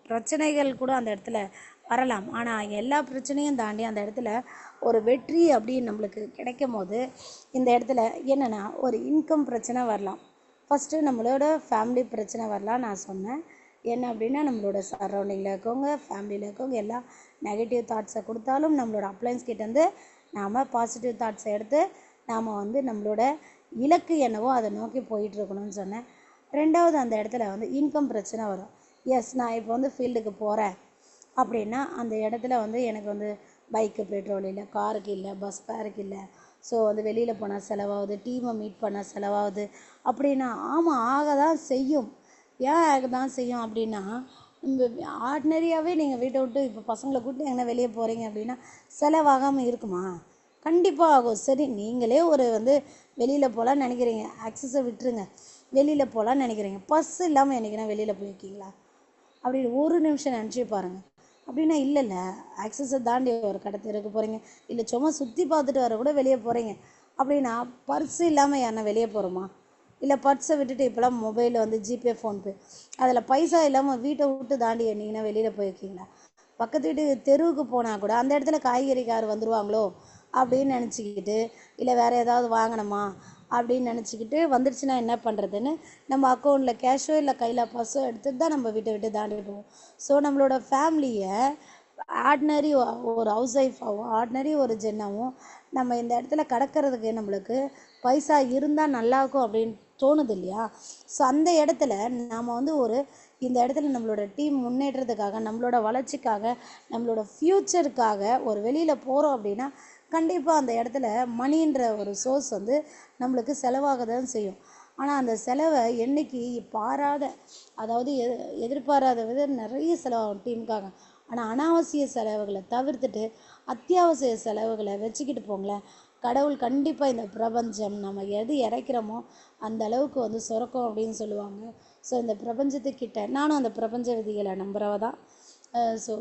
பிரச்சனைகள் கூட அந்த இடத்துல வரலாம், ஆனால் எல்லா பிரச்சனையும் தாண்டி அந்த இடத்துல ஒரு வெற்றி அப்படின்னு நம்மளுக்கு கிடைக்கும் போது இந்த இடத்துல என்னென்னா ஒரு இன்கம் பிரச்சனை வரலாம், ஃபஸ்ட்டு நம்மளோட ஃபேமிலி பிரச்சனை வரலாம். நான் சொன்னேன் என்ன அப்படின்னா நம்மளோட சரௌண்டிங்கில் இருக்கவங்க ஃபேமிலியில் இருக்கவங்க எல்லாம் நெகட்டிவ் தாட்ஸை கொடுத்தாலும் நம்மளோட அப்ளையன்ஸ் கிட்டேருந்து நாம் பாசிட்டிவ் தாட்ஸை எடுத்து நாம் வந்து நம்மளோட இலக்கு என்னவோ அதை நோக்கி போயிட்டுருக்கணும்னு சொன்னேன். 2வது அந்த இடத்துல வந்து இன்கம் பிரச்சனை வரும். எஸ், நான் இப்போ வந்து ஃபீல்டுக்கு போகிறேன் அப்படின்னா அந்த இடத்துல வந்து எனக்கு வந்து பைக்கு பெட்ரோல் இல்லை, காருக்கு இல்லை, பஸ் ஃபேருக்கு இல்லை, ஸோ வந்து வெளியில் போனால் செலவாகுது, டீமை மீட் பண்ணால் செலவாகுது அப்படின்னா ஆமாம் ஆக தான் செய்யும். ஏன் ஆக தான் செய்யும் அப்படின்னா இந்த ஆர்டினரியாகவே நீங்கள் வீட்டை விட்டு இப்போ பசங்களை கூப்பிட்டு எங்கன்னா வெளியே போகிறீங்க அப்படின்னா செலவாகாமல் இருக்குமா? கண்டிப்பாக ஆகும். சரி, நீங்களே ஒரு வந்து வெளியில் போகலான்னு நினைக்கிறீங்க, ஆக்சஸை விட்டுருங்க, வெளியில் போகலான்னு நினைக்கிறீங்க, பஸ் இல்லாமல் என்றைக்குன்னா வெளியில் போயிருக்கீங்களா அப்படின்னு ஒரு நிமிஷம் நினச்சி பாருங்கள். அப்படின்னா இல்லைல்ல, ஆக்சஸை தாண்டி ஒரு கடை தெருக்கு போகிறீங்க, இல்லை சும்மா சுற்றி பார்த்துட்டு வர கூட வெளியே போகிறீங்க அப்படின்னா பர்ஸு இல்லாமல் யாருன்னா வெளியே போகிறோமா? இல்லை பர்ஸை விட்டுட்டு இப்போலாம் மொபைலில் வந்து ஜிபே ஃபோன்பே அதில் பைசா இல்லாமல் வீட்டை விட்டு தாண்டி என்னீங்கன்னா வெளியில் போயிருக்கீங்களா? பக்கத்து வீட்டு தெருவுக்கு போனால் கூட அந்த இடத்துல காய்கறி கார் வந்துடுவாங்களோ அப்படின்னு நினச்சிக்கிட்டு, இல்லை வேறு ஏதாவது வாங்கணுமா அப்படின்னு நினச்சிக்கிட்டு வந்துடுச்சுன்னா என்ன பண்ணுறதுன்னு நம்ம அக்கௌண்ட்டில் கேஷோ இல்லை கையில் பர்ஸோ எடுத்துகிட்டு தான் நம்ம வீட்டை விட்டு தாண்டி போவோம். ஸோ நம்மளோட ஃபேமிலியை ஆர்டினரி ஒரு ஹவுஸ் ஒய்ஃபாகவும் ஆர்டினரி ஒரு ஜென்னாகவும் நம்ம இந்த இடத்துல கடக்கிறதுக்கு நம்மளுக்கு பைசா இருந்தால் நல்லாயிருக்கும் அப்படின்னு தோணுது இல்லையா? ஸோ அந்த இடத்துல நாம் வந்து இந்த இடத்துல நம்மளோட டீம் முன்னேற்றத்துக்காக, நம்மளோட வளர்ச்சிக்காக, நம்மளோட ஃப்யூச்சருக்காக ஒரு வெளியில் போகிறோம் அப்படின்னா கண்டிப்பாக அந்த இடத்துல மணின்ற ஒரு சோர்ஸ் வந்து நம்மளுக்கு செலவாக தான் செய்யும். ஆனால் அந்த செலவை என்னைக்கு அதாவது எதிர்பாராத வித நிறைய செலவாகும் டீமுக்காக. ஆனால் அனாவசிய செலவுகளை தவிர்த்துட்டு அத்தியாவசிய செலவுகளை வச்சுக்கிட்டு போங்களேன், கடவுள் கண்டிப்பாக இந்த பிரபஞ்சம் நம்ம எது இறைக்கிறோமோ அந்த அளவுக்கு வந்து சுரக்கும் அப்படின்னு சொல்லுவாங்க. ஸோ இந்த பிரபஞ்சத்துக்கிட்ட நானும் அந்த பிரபஞ்ச விதிகளை நம்புறவ தான். ஸோ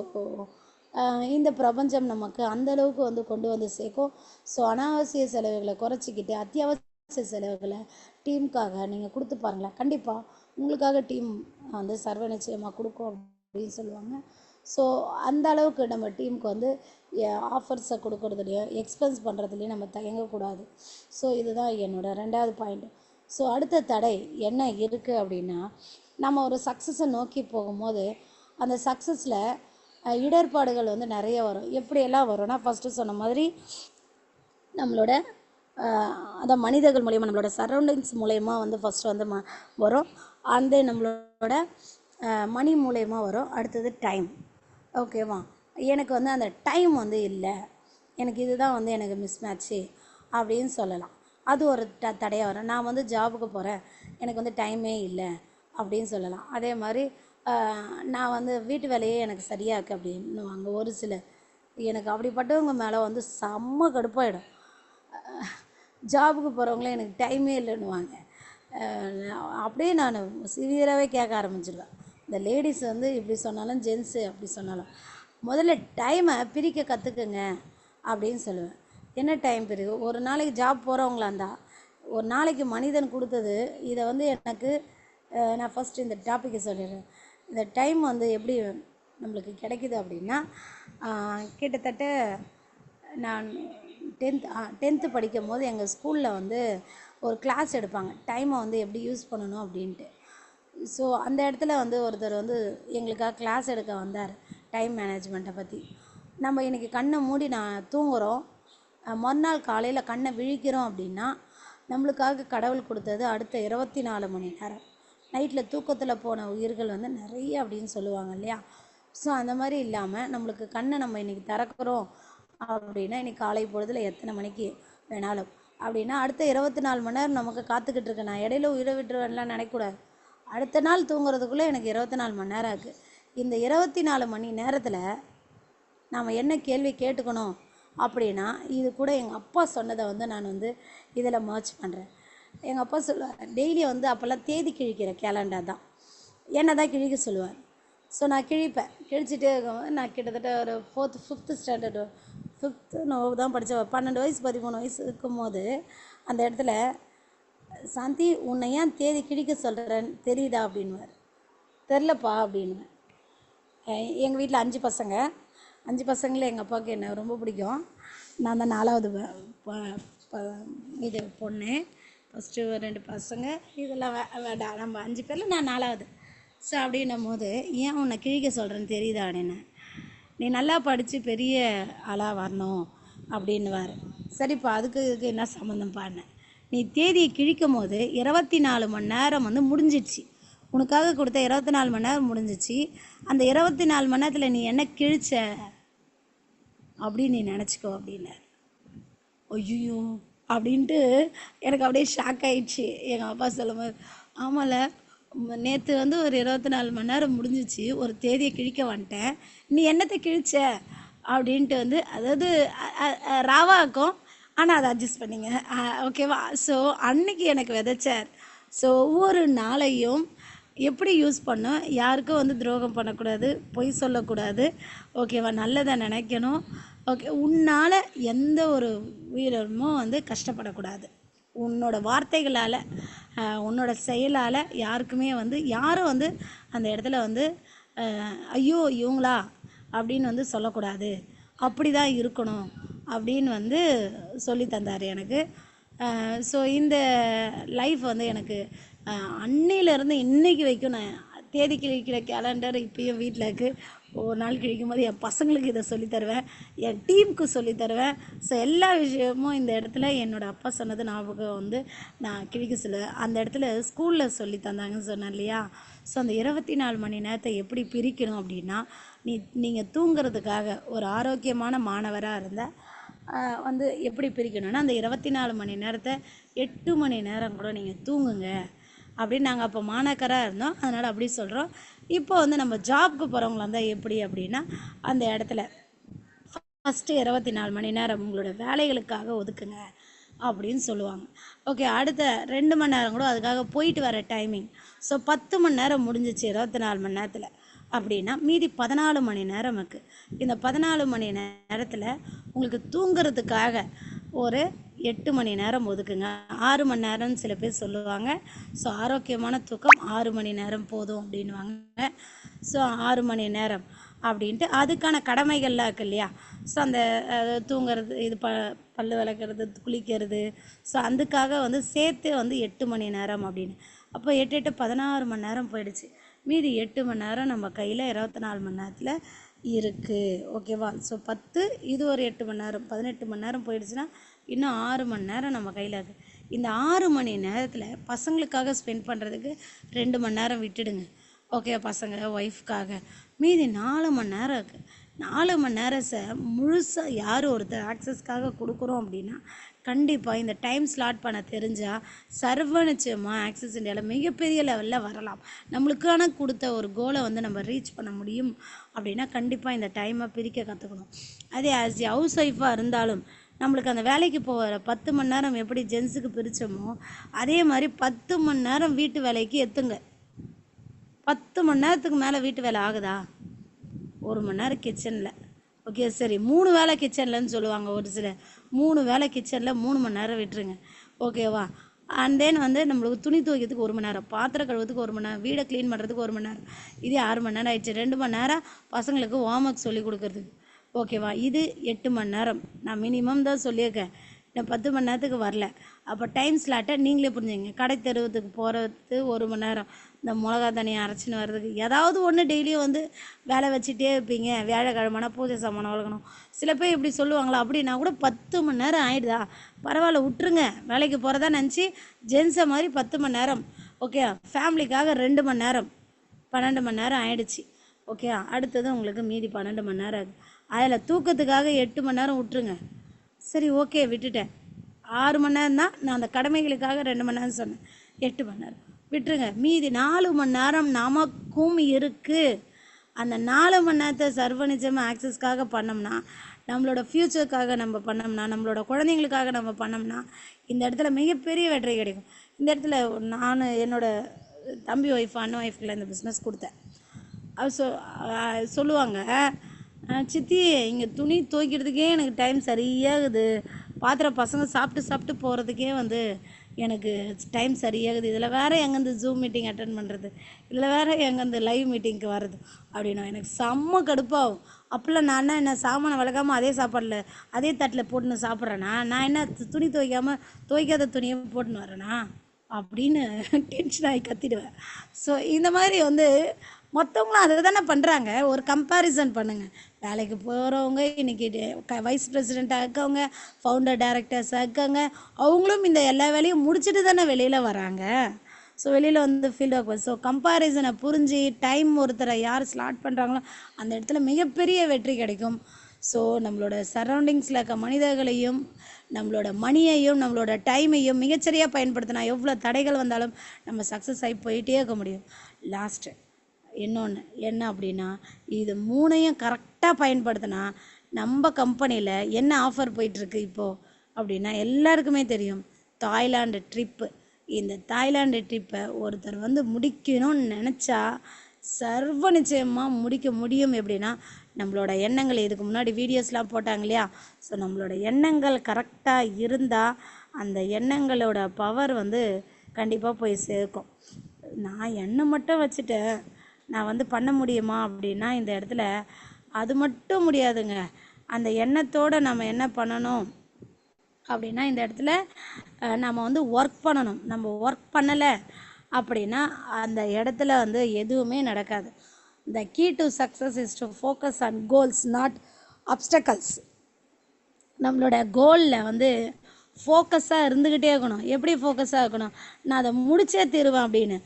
இந்த பிரபஞ்சம் நமக்கு அந்த அளவுக்கு வந்து கொண்டு வந்து சேர்க்கும். ஸோ அனாவசிய செலவுகளை குறைச்சிக்கிட்டு அத்தியாவசிய செலவுகளை டீமுக்காக நீங்கள் கொடுத்து பாருங்களேன், கண்டிப்பாக உங்களுக்காக டீம் வந்து சர்வ நிச்சயமாக கொடுக்கும் அப்படின்னு சொல்லுவாங்க. ஸோ அந்த அளவுக்கு நம்ம டீமுக்கு வந்து ஆஃபர்ஸை கொடுக்கறதுலையும் எக்ஸ்பென்ஸ் பண்ணுறதுலையும் நம்ம தயங்கக்கூடாது. ஸோ இதுதான் என்னோடய 2வது பாயிண்ட். ஸோ அடுத்த தடை என்ன இருக்குது அப்படின்னா, நம்ம ஒரு சக்ஸஸை நோக்கி போகும்போது அந்த சக்ஸஸில் இடர்பாடுகள் வந்து நிறைய வரும். எப்படியெல்லாம் வரும்னா, ஃபஸ்ட்டு சொன்ன மாதிரி நம்மளோட அந்த மனிதர்கள் மூலயமா, நம்மளோட சரௌண்டிங்ஸ் மூலயமா வந்து ஃபஸ்ட்டு வந்து வரும். அந்த நம்மளோட மணி மூலயமா வரும். அடுத்தது டைம். ஓகேவா? எனக்கு வந்து அந்த டைம் வந்து இல்லை, எனக்கு இதுதான் வந்து எனக்கு மிஸ்மேட்ச்சு அப்படின்னு சொல்லலாம். அது ஒரு தடையாக வரும். நான் வந்து ஜாபுக்கு போகிறேன், எனக்கு வந்து டைமே இல்லை அப்படின்னு சொல்லலாம். அதே மாதிரி நான் வந்து வீட்டு வேலையே எனக்கு சரியாக இருக்குது அப்படின்னுவாங்க ஒரு சிலர். எனக்கு அப்படிப்பட்டவங்க மேலே வந்து செம்ம கடுப்பாயிடும். ஜாபுக்கு போகிறவங்களே எனக்கு டைமே இல்லைன்னுவாங்க. அப்படியே நான் சிவியராகவே கேட்க ஆரம்பிச்சிடுவேன். இந்த லேடிஸ் வந்து இப்படி சொன்னாலும் ஜென்ஸு அப்படி சொன்னாலும் முதல்ல டைமை பிரிக்க கற்றுக்குங்க அப்படின்னு சொல்லுவேன். என்ன டைம் பிரிவு? ஒரு நாளைக்கு ஜாப் போகிறவங்களா இருந்தால் ஒரு நாளைக்கு மனிதன் கொடுத்தது இதை வந்து எனக்கு நான் ஃபஸ்ட்டு இந்த டாப்பிக்கை சொல்லிடுறேன். இந்த டைம் வந்து எப்படி நம்மளுக்கு கிடைக்குது அப்படின்னா, கிட்டத்தட்ட நான் 10th படிக்கும் போது எங்கள் ஸ்கூலில் வந்து ஒரு கிளாஸ் எடுப்பாங்க, டைமை வந்து எப்படி யூஸ் பண்ணணும் அப்படின்ட்டு. ஸோ அந்த இடத்துல வந்து ஒருத்தர் வந்து எங்களுக்காக கிளாஸ் எடுக்க வந்தார், டைம் மேனேஜ்மெண்ட்டை பற்றி. நம்ம இன்றைக்கி கண்ணை மூடி நான் தூங்குகிறோம், மறுநாள் காலையில் கண்ணை விழிக்கிறோம் அப்படின்னா நம்மளுக்காக கடவுள் கொடுத்தது அடுத்த 24 மணி நேரம். நைட்டில் தூக்கத்தில் போன உயிர்கள் வந்து நிறைய அப்படின்னு சொல்லுவாங்க இல்லையா? ஸோ அந்த மாதிரி இல்லாமல் நம்மளுக்கு கண்ணை நம்ம இன்றைக்கி திறக்கிறோம் அப்படின்னா இன்றைக்கி காலை பொழுதில் எத்தனை மணிக்கு வேணாலும் அப்படின்னா அடுத்த 24 மணி நேரம் நமக்கு காத்துக்கிட்டு இருக்கு. நான் இடையில உயிரை விட்டுருவேன்லாம் நினைக்கக்கூடாது. அடுத்த நாள் தூங்குறதுக்குள்ளே எனக்கு 24 மணி நேரம் இருக்குது. இந்த 24 மணி நேரத்தில் நாம் என்ன கேள்வி கேட்டுக்கணும் அப்படின்னா, இது கூட எங்கள் அப்பா சொன்னதை வந்து நான் வந்து இதில் மர்ச் பண்ணுறேன். எங்கள் அப்பா சொல்லுவார், டெய்லி வந்து அப்போல்லாம் தேதி கிழிக்கிற கேலண்டர் தான் என்ன தான் கிழிக்க சொல்லுவார். ஸோ நான் கிழிப்பேன். கிழிச்சிட்டே இருக்கும்போது நான் கிட்டத்தட்ட ஒரு 4th 5th ஸ்டாண்டர்டு 5th தான் படித்தேன். 12 வயசு 13 வயசு இருக்கும்போது அந்த இடத்துல, சாந்தி உன்னை ஏன் தேதி கிழிக்க சொல்கிறேன்னு தெரியுதா அப்படின்வார். தெரிலப்பா அப்படின்வேன். எங்கள் வீட்டில் 5 பசங்க. 5 பசங்களில் எங்கள் அப்பாவுக்கு என்ன ரொம்ப பிடிக்கும். நான் தான் 4வது இது பொண்ணு. ஃபஸ்ட்டு 2 பசங்க, இதெல்லாம் வேண்டாம், நம்ம 5 பேரில் நான் 4வது. ஸோ அப்படின்னும் போது, ஏன் உன்னை கிழிக்க சொல்கிறேன்னு தெரியுதா அப்படின்னு. நீ நல்லா படித்து பெரிய ஆளாக வரணும் அப்படின்னுவார். சரிப்பா, அதுக்கு என்ன சம்மந்தம் பாருன்னு. நீ தேதியை கிழிக்கும் போது 24 மணி நேரம் வந்து முடிஞ்சிடுச்சு, உனக்காக கொடுத்த 24 மணி நேரம் முடிஞ்சிச்சு. அந்த 24 மணி நேரத்தில் நீ என்ன கிழிச்ச அப்படின்னு நீ நினச்சிக்கோ அப்படின்னார். ஐயோ அப்படின்ட்டு எனக்கு அப்படியே ஷாக் ஆகிடுச்சு. எங்கள் அப்பா சொல்லும்போது, ஆமாம்ல, நேற்று வந்து ஒரு 24 மணி நேரம் முடிஞ்சிச்சு, ஒரு தேதியை கிழிக்க வந்துட்டேன், நீ என்னத்தை கிழிச்ச அப்படின்ட்டு வந்து, அதாவது ராவாக்கும், ஆனால் அதை அட்ஜஸ்ட் பண்ணிங்க, ஓகேவா? ஸோ அன்னைக்கு எனக்கு விதைச்சார். ஸோ ஒவ்வொரு நாளையும் எப்படி யூஸ் பண்ணோம், யாருக்கும் வந்து துரோகம் பண்ணக்கூடாது, பொய் சொல்லக்கூடாது, ஓகேவா? நல்லதை நினைக்கணும், ஓகே? உன்னால் எந்த ஒரு உயிரினமும் வந்து கஷ்டப்படக்கூடாது. உன்னோட வார்த்தைகளால், உன்னோட செயலால் யாருக்குமே வந்து யாரும் வந்து அந்த இடத்துல வந்து ஐயோ இவங்களா அப்படின்னு வந்து சொல்லக்கூடாது, அப்படி தான் இருக்கணும் அப்படின்னு வந்து சொல்லி தந்தார் எனக்கு. ஸோ இந்த லைஃப் வந்து எனக்கு அன்னையிலேருந்து இன்றைக்கி வரைக்கும் நான் தேதி கிழிக்கிற கேலண்டர் இப்போயும் வீட்டில் இருக்குது. ஒரு நாள் கிடைக்கும்போது என் பசங்களுக்கு இதை சொல்லி தருவேன், என் டீமுக்கு சொல்லி தருவேன். ஸோ எல்லா விஷயமும் இந்த இடத்துல என்னோடய அப்பா சொன்னது ஞாபகம் வந்து நான் கிழிக்க சொல்லுவேன். அந்த இடத்துல ஸ்கூலில் சொல்லி தந்தாங்கன்னு சொன்னேன் இல்லையா? ஸோ அந்த 24 மணி நேரத்தை எப்படி பிரிக்கணும் அப்படின்னா, நீங்கள் தூங்குறதுக்காக ஒரு ஆரோக்கியமான மாணவராக இருந்தால் வந்து எப்படி பிரிக்கணும்னா, அந்த 24 மணி நேரத்தை 8 மணி நேரம் கூட நீங்கள் தூங்குங்க அப்படின்னு நாங்கள் அப்போ மாணாக்கராக இருந்தோம். அதனால் அப்படி சொல்கிறோம். இப்போ வந்து நம்ம ஜாப்க்கு போகிறவங்களா இருந்தால் எப்படி அப்படின்னா, அந்த இடத்துல ஃபஸ்ட்டு 24 மணி நேரம் உங்களோட வேலைகளுக்காக ஒதுக்குங்க அப்படின்னு சொல்லுவாங்க. ஓகே, அடுத்த 2 மணி நேரம் கூட அதுக்காக போயிட்டு வர டைமிங். ஸோ 10 மணி நேரம் முடிஞ்சிச்சு 24 மணி நேரத்தில் அப்படின்னா மீதி 14 மணி நேரம் இருக்குது. இந்த 14 மணி நேரத்தில் உங்களுக்கு தூங்குறதுக்காக ஒரு 8 மணி நேரம் ஒதுக்குங்க. 6 மணி நேரம்னு சில பேர் சொல்லுவாங்க. ஸோ ஆரோக்கியமான தூக்கம் 6 மணி நேரம் போதும் அப்படின்வாங்க. ஸோ 6 மணி நேரம் அப்படின்ட்டு அதுக்கான கடமைகள்லாம் இருக்கு இல்லையா? ஸோ அந்த தூங்குறது, இது பல்லு விளக்குறது, குளிக்கிறது, ஸோ அதுக்காக வந்து சேர்த்து வந்து 8 மணி நேரம் அப்படின்னு. அப்போ 8 8 16 மணி நேரம் போயிடுச்சு. மீதி 8 மணி நேரம் நம்ம கையில் 24 மணி நேரத்தில் இருக்குது. ஓகேவா? ஸோ 10 இது ஒரு 8 மணி நேரம், 18 மணி நேரம் போயிடுச்சுன்னா இன்னும் 6 மணி நேரம் நம்ம கையில் இருக்குது. இந்த 6 மணி நேரத்தில் பசங்களுக்காக ஸ்பெண்ட் பண்ணுறதுக்கு 2 மணி நேரம் விட்டுடுங்க. ஓகே, பசங்க ஒய்ஃப்காக மீதி 4 மணி நேரம் இருக்குது. 4 மணி நேரத்தை முழுசாக யார் ஒருத்தர் ஆக்சஸ்க்காக கொடுக்குறோம் அப்படின்னா, கண்டிப்பாக இந்த டைம் ஸ்லாட் பண்ண தெரிஞ்சால் சர்வ நிச்சயமாக ஆக்சஸ் இந்தியாவில் மிகப்பெரிய லெவலில் வரலாம். நம்மளுக்கான கொடுத்த ஒரு கோலை வந்து நம்ம ரீச் பண்ண முடியும் அப்படின்னா கண்டிப்பாக இந்த டைமை பிரிக்க கற்றுக்கணும். அதே ஆஸ் ஏ ஹவுஸ் ஒய்ஃபாக இருந்தாலும் நம்மளுக்கு அந்த வேலைக்கு போகிற 10 மணி நேரம் எப்படி ஜென்ஸுக்கு பிரித்தோமோ அதே மாதிரி 10 மணி நேரம் வீட்டு வேலைக்கு எத்துங்க. 10 மணி நேரத்துக்கு மேலே வீட்டு வேலை ஆகுதா? 1 மணி நேரம் கிச்சனில், ஓகே சரி 3 வேலை கிச்சன்லன்னு சொல்லுவாங்க ஒரு சில. 3 வேலை கிச்சனில் 3 மணி நேரம் விட்டுருங்க. ஓகேவா? அண்ட் தென் வந்து நம்மளுக்கு துணி துவைக்கிறதுக்கு 1 மணி நேரம், பாத்திரம் கழுவுறதுக்கு 1 மணி நேரம், வீடை க்ளீன் பண்ணுறதுக்கு 1 மணி நேரம். இதே 6 மணி நேரம் ஆயிடுச்சு. 2 மணி நேரம் பசங்களுக்கு ஹோம் ஒர்க் சொல்லி கொடுக்குறதுக்கு. ஓகேவா? இது 8 மணி நேரம். நான் மினிமம் தான் சொல்லியிருக்கேன், நான் 10 மணி நேரத்துக்கு வரல. அப்போ டைம் ஸ்லாட்டை நீங்களே புரிஞ்சுங்க. கடை தெருவுக்கு போகிறது 1 மணி நேரம், இந்த மிளகா தனியை அரைச்சின்னு வர்றதுக்கு ஏதாவது ஒன்று டெய்லியும் வந்து வேலை வச்சுட்டே இருப்பீங்க. வியாழக்கிழமைனா பூஜை சாமான் வளர்க்கணும். சில பேர் இப்படி சொல்லுவாங்களா? அப்படின்னா கூட 10 மணி நேரம் ஆகிடுதா? பரவாயில்ல, விட்டுருங்க. வேலைக்கு போகிறதா நினச்சி ஜென்ஸை மாதிரி 10 மணி நேரம். ஓகே, ஃபேமிலிக்காக 2 மணி நேரம், 12 மணி நேரம் ஆயிடுச்சு. ஓகே, அடுத்தது உங்களுக்கு மீதி 12 மணி நேரம் இருக்குது. அதில் தூக்கத்துக்காக 8 மணி நேரம் விட்டுருங்க. சரி, ஓகே, விட்டுட்டேன். 6 மணி நேரம் தான் நான் அந்த கடமைகளுக்காக 2 மணி நேரம் சொன்னேன். 8 மணி நேரம் விட்டுருங்க. மீதி 4 மணி நேரம் நமக்கும் இருக்குது. அந்த 4 மணி நேரத்தை சர்வ நிச்சயமாக ஆக்சஸ்க்காக பண்ணோம்னா, நம்மளோட ஃப்யூச்சருக்காக நம்ம பண்ணோம்னா, நம்மளோட குழந்தைங்களுக்காக நம்ம பண்ணோம்னா இந்த இடத்துல மிகப்பெரிய வெற்றி கிடைக்கும். இந்த இடத்துல நான் என்னோடய தம்பி ஒய்ஃப், அண்ணன் ஒய்ஃப்குள்ள இந்த பிஸ்னஸ் கொடுத்தேன். அது சொல்லுவாங்க, சித்தி இங்கே துணி துவைக்கிறதுக்கே எனக்கு டைம் சரியாகுது, பாத்திரம் பசங்க சாப்பிட்டு போகிறதுக்கே வந்து எனக்கு டைம் சரியாகுது, இதில் வேறு எங்கேருந்து ஜூம் மீட்டிங் அட்டன் பண்ணுறது, இதில் வேறு எங்கேருந்து லைவ் மீட்டிங்க்கு வர்றது அப்படின்னா எனக்கு செம்ம கடுப்பாகும். அப்போல்லாம் நான் என்ன சாமானை விளக்காமல் அதே சாப்பாடில் அதே தட்டில் போட்டுன்னு சாப்பிட்றேன்னா, நான் என்ன துணி துவைக்காத துணியை போட்டுன்னு வரேனா அப்படின்னு டென்ஷன் ஆகி கத்திடுவேன். ஸோ இந்த மாதிரி வந்து மற்றவங்களும் அதை தானே பண்ணுறாங்க. ஒரு கம்பேரிசன் பண்ணுங்கள். வேலைக்கு போகிறவங்க இன்றைக்கி வைஸ் பிரசிடெண்ட்டாக இருக்கவங்க, ஃபவுண்டர் டைரக்டர்ஸாக இருக்காங்க, அவங்களும் இந்த எல்லா வேலையும் முடிச்சுட்டு தானே வெளியில் வராங்க. ஸோ வெளியில் வந்து ஃபீல்ட் ஒர்க். ஸோ கம்பேரிசனை புரிஞ்சு டைம் ஒருத்தரை யார் ஸ்லாட் பண்ணுறாங்களோ அந்த இடத்துல மிகப்பெரிய வெற்றி கிடைக்கும். ஸோ நம்மளோட சரௌண்டிங்ஸில் இருக்க மனிதர்களையும் நம்மளோட மணியையும் நம்மளோட டைமையும் மிகச்சரியாக பயன்படுத்தினா எவ்வளோ தடைகள் வந்தாலும் நம்ம சக்ஸஸ் ஆகி போயிட்டே இருக்க முடியும். லாஸ்ட்டு இன்னொன்று என்ன அப்படின்னா, இது 3ஐயும் கரெக்டாக பயன்படுத்தினா நம்ம கம்பெனியில் என்ன ஆஃபர் போயிட்டுருக்கு இப்போது அப்படின்னா எல்லாருக்குமே தெரியும், தாய்லாந்து ட்ரிப்பு. இந்த தாய்லாந்து ட்ரிப்பை ஒருத்தர் வந்து முடிக்கணும்னு நினச்சா சர்வ நிச்சயமாக முடிக்க முடியும். எப்படின்னா நம்மளோட எண்ணங்கள், இதுக்கு முன்னாடி வீடியோஸ்லாம் போட்டாங்க இல்லையா? ஸோ நம்மளோட எண்ணங்கள் கரெக்டாக இருந்தால் அந்த எண்ணங்களோட பவர் வந்து கண்டிப்பாக போய் சேர்க்கும். நான் எண்ணம் மட்டும் வச்சுட்டேன், நான் வந்து பண்ண முடியுமா அப்படின்னா இந்த இடத்துல அது மட்டும் முடியாதுங்க. அந்த எண்ணத்தோடு நம்ம என்ன பண்ணணும் அப்படின்னா இந்த இடத்துல நம்ம வந்து ஒர்க் பண்ணணும். நம்ம ஒர்க் பண்ணலை அப்படின்னா அந்த இடத்துல வந்து எதுவுமே நடக்காது. the key to success is to focus on goals, not obstacles. நம்மளோட கோலில் வந்து ஃபோக்கஸாக இருந்துக்கிட்டே இருக்கணும். எப்படி ஃபோக்கஸாக இருக்கணும்? நான் அதை முடிச்சே தீருவேன் அப்படின்னு.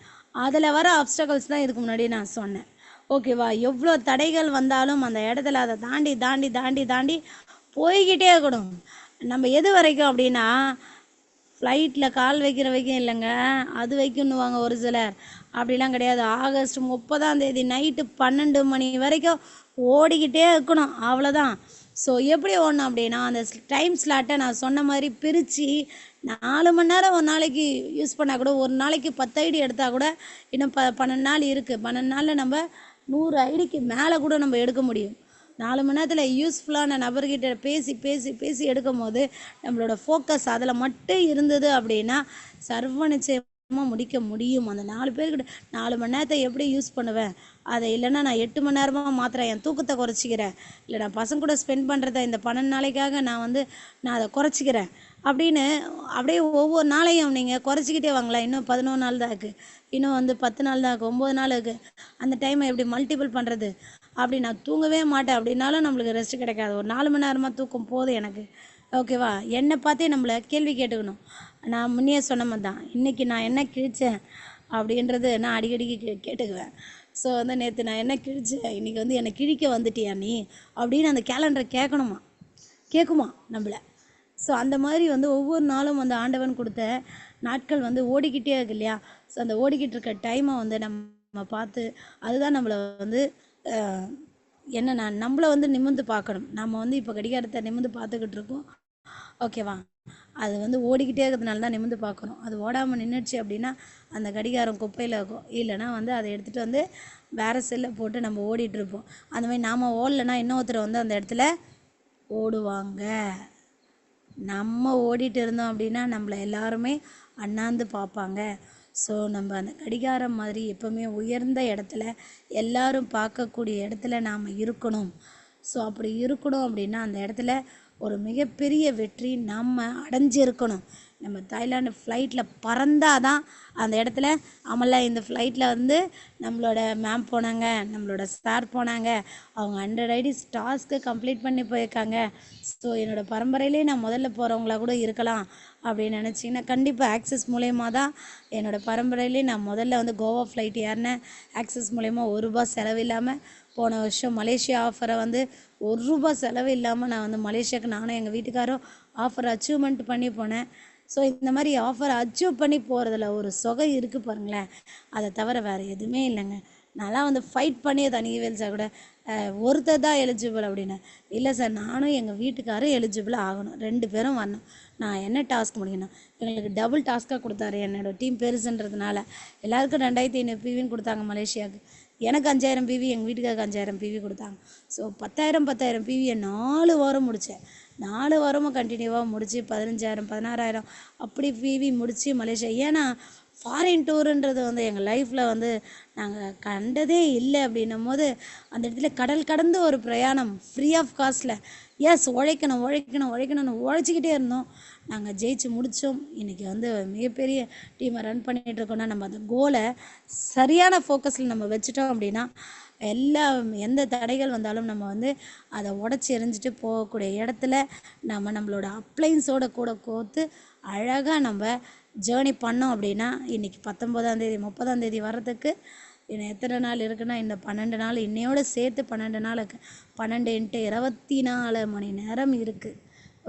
அதில் வர அப்டக்கல்ஸ் தான் இதுக்கு முன்னாடி நான் சொன்னேன். ஓகேவா? எவ்வளோ தடைகள் வந்தாலும் அந்த இடத்துல அதை தாண்டி தாண்டி தாண்டி தாண்டி போய்கிட்டே இருக்கணும். நம்ம எது வரைக்கும் அப்படின்னா, ஃப்ளைட்டில் கால் வைக்கிற வரைக்கும் இல்லைங்க, அது வைக்கணுவாங்க ஒரு சிலர். அப்படிலாம் கிடையாது. ஆகஸ்ட் 30 நைட்டு 12 மணி வரைக்கும் ஓடிக்கிட்டே இருக்கணும், அவ்வளோதான். ஸோ எப்படி ஓடணும் அப்படின்னா, அந்த டைம் ஸ்லாட்டை நான் சொன்ன மாதிரி பிரித்து 4 மணி நேரம் ஒரு நாளைக்கு யூஸ் பண்ணால் கூட, ஒரு நாளைக்கு 10 ஐடி எடுத்தால் கூட இன்னும் 12 நாள் இருக்குது. 12 நாளில் நம்ம 100 ஐடிக்கு மேலே கூட நம்ம எடுக்க முடியும். 4 மணி நேரத்தில் யூஸ்ஃபுல்லான நபர்கிட்ட பேசி பேசி பேசி எடுக்கும் போது நம்மளோட ஃபோக்கஸ் அதில் மட்டும் இருந்தது அப்படின்னா சர்வ நிச்சயமாக முடிக்க முடியும். அந்த 4 பேர்கிட்ட 4 மணி நேரத்தை எப்படி யூஸ் பண்ணுவேன், அதை இல்லைன்னா நான் 8 மணி நேரமாக மாத்திரம் என் தூக்கத்தை குறைச்சிக்கிறேன், இல்லை நான் பசங்க கூட ஸ்பெண்ட் பண்ணுறத இந்த 12 நாளைக்காக நான் அதை குறைச்சிக்கிறேன் அப்படின்னு அப்படியே ஒவ்வொரு நாளையும் நீங்கள் குறைச்சிக்கிட்டே வாங்களா. இன்னும் 11 நாள் தான் இருக்குது, இன்னும் 10 நாள் தான் இருக்குது, 9 நாள் இருக்குது. அந்த டைமை எப்படி மல்டிபிள் பண்ணுறது? அப்படி நான் தூங்கவே மாட்டேன் அப்படின்னாலும் நம்மளுக்கு ரெஸ்ட் கிடைக்காது. ஒரு 4 மணி நேரமாக தூக்கம் போதும் எனக்கு. ஓகேவா? என்னை பார்த்தே நம்மளை கேள்வி கேட்டுக்கணும். நான் முன்னே சொன்ன மாதிரி தான், இன்றைக்கி நான் என்ன கிழித்தேன் அப்படின்றது நான் அடிக்கடிக்கு கேட்டுக்குவேன். ஸோ நேற்று நான் என்ன கிழித்தேன், இன்றைக்கி என்னை கிழிக்க வந்துட்டியா நீ அப்படின்னு அந்த கேலண்டரை கேட்குமா நம்மளை. ஸோ அந்த மாதிரி ஒவ்வொரு நாளும் ஆண்டவன் கொடுத்த நாட்கள் ஓடிக்கிட்டே இருக்கு இல்லையா. ஸோ அந்த ஓடிக்கிட்டு இருக்க டைமை நம்ம பார்த்து, அதுதான் நம்மளை என்னன்னா நம்மளை நிமிர்ந்து பார்க்கணும். நம்ம இப்போ கடிகாரத்தை நிமிர்ந்து பார்த்துக்கிட்டு இருக்கோம். ஓகேவா? அது ஓடிக்கிட்டே இருக்கிறதுனால தான் நிமிர்ந்து பார்க்குறோம். அது ஓடாமல் நின்றுச்சு அப்படின்னா அந்த கடிகாரம் குப்பையில் இருக்கும். இல்லைன்னா அதை எடுத்துகிட்டு வேறு செல்லை போட்டு நம்ம ஓடிட்டுருப்போம். அந்த மாதிரி நாம் ஓடலைன்னா இன்னொருத்தர் அந்த இடத்துல ஓடுவாங்க. நம்ம ஓடிட்டு இருந்தோம் அப்படின்னா நம்மளை எல்லாருமே அண்ணாந்து பார்ப்பாங்க. ஸோ நம்ம அந்த கடிகாரம் மாதிரி எப்போவுமே உயர்ந்த இடத்துல எல்லாரும் பார்க்கக்கூடிய இடத்துல நாம் இருக்கணும். ஸோ அப்படி இருக்கணும் அப்படின்னா அந்த இடத்துல ஒரு மிகப்பெரிய வெற்றி நம்ம அடைஞ்சிருக்கணும். நம்ம தாய்லாந்து ஃப்ளைட்டில் பறந்தால் தான் அந்த இடத்துல ஆமல்ல இந்த ஃப்ளைட்டில் நம்மளோட மேம் போனாங்க, நம்மளோட சார் போனாங்க, அவங்க 100 ஐடிஸ் டாஸ்க்கு கம்ப்ளீட் பண்ணி போயிருக்காங்க. ஸோ என்னோடய பரம்பரையிலே நான் முதல்ல போகிறவங்களா கூட இருக்கலாம் அப்படின்னு நினச்சிங்கன்னா கண்டிப்பாக ஆக்சிஸ் மூலயமா தான் என்னோடய பரம்பரையிலே நான் முதல்ல கோவா ஃப்ளைட் ஏறினேன். ஆக்சிஸ் மூலயமா ₹1 செலவு இல்லாமல் போன வருஷம் மலேசியா ஆஃபரை ₹1 செலவு இல்லாமல் நான் மலேசியாவுக்கு நானும் எங்கள் வீட்டுக்காரும் ஆஃபர் அச்சீவ்மெண்ட் பண்ணி போனேன். ஸோ இந்த மாதிரி ஆஃபர் அச்சீவ் பண்ணி போகிறதுல ஒரு சொகை இருக்குது பாருங்களேன். அதை தவிர வேறு எதுவுமே இல்லைங்க. நான்லாம் ஃபைட் பண்ணி தனிவேல் சார் கூட ஒருத்தர் தான் எலிஜிபிள் அப்படின்னு. இல்லை சார், நானும் எங்கள் வீட்டுக்காரும் எலிஜிபிள் ஆகணும், 2 பேரும் வரணும். நான் என்ன டாஸ்க் முடிக்கணும்? எங்களுக்கு டபுள் டாஸ்க்காக கொடுத்தாரு. என்னோடய டீம் பெருசுன்றதுனால எல்லாருக்கும் 2500 பிவின்னு கொடுத்தாங்க மலேசியாவுக்கு. எனக்கு 5000 பிவி, எங்கள் வீட்டுக்காருக்கு 5000 பிவி கொடுத்தாங்க. ஸோ 10,000 பிவியை 4 வாரம் முடித்தேன். 4 வாரமும் கண்டினியூவாக முடித்து 15,000 16,000 அப்படி பிவி முடித்து மலேசியா. ஏன்னா ஃபாரின் டூருன்றது எங்கள் லைஃப்பில் நாங்கள் கண்டதே இல்லை. அப்படின்னும் போது அந்த இடத்துல கடல் கடந்து ஒரு பிரயாணம் ஃப்ரீ ஆஃப் காஸ்ட்டில். எஸ், உழைக்கணும்னு உழைச்சிக்கிட்டே இருந்தோம். நாங்கள் ஜெயிச்சு முடித்தோம். இன்றைக்கி மிகப்பெரிய டீமை ரன் பண்ணிகிட்ருக்கோன்னா நம்ம அந்த கோலை சரியான ஃபோக்கஸில் நம்ம வச்சுட்டோம் அப்படின்னா எந்த தடைகள் வந்தாலும் நம்ம அதை உடச்சி எறிஞ்சிட்டு போகக்கூடிய இடத்துல நம்மளோட அப்ளைன்ஸோட கூட கோர்த்து அழகாக நம்ம ஜேர்னி பண்ணோம் அப்படின்னா இன்றைக்கி 19ஆம் தேதி 30ஆம் தேதி வர்றதுக்கு இன்னும் எத்தனை நாள் இருக்குன்னா இந்த 12 நாள் இன்னையோடு சேர்த்து 12 நாள் இருக்குது. 12 × 24 மணி நேரம் இருக்குது.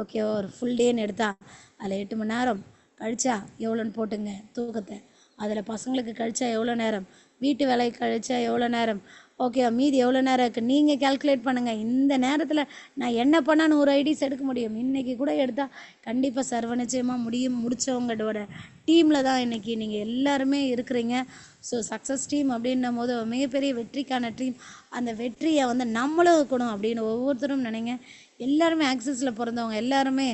ஓகே, ஒரு ஃபுல் டேன்னு எடுத்தால் அதில் 8 மணி நேரம் கழிச்சா எவ்வளோன்னு போட்டுங்க தூக்கத்தை. அதில் பசங்களுக்கு கழிச்சா எவ்வளோ நேரம், வீட்டு வேலை கழிச்சா எவ்வளோ நேரம், ஓகே மீதி எவ்வளோ நேரம் இருக்குது நீங்கள் கேல்குலேட் பண்ணுங்கள். இந்த நேரத்தில் நான் என்ன பண்ணால் 100 ஐடிஸ் எடுக்க முடியும். இன்றைக்கி கூட எடுத்தால் கண்டிப்பாக சர்வ நிச்சயமாக முடியும். முடித்தவங்களோட டீமில் தான் இன்றைக்கி நீங்கள் எல்லாருமே இருக்கிறீங்க. ஸோ சக்ஸஸ் டீம் அப்படின்னும் போது மிகப்பெரிய வெற்றிக்கான டீம். அந்த வெற்றியை நம்மளும் இருக்கணும் அப்படின்னு ஒவ்வொருத்தரும் நினைங்க. எல்லாருமே ஆக்சிஸில் பிறந்தவங்க எல்லாருமே.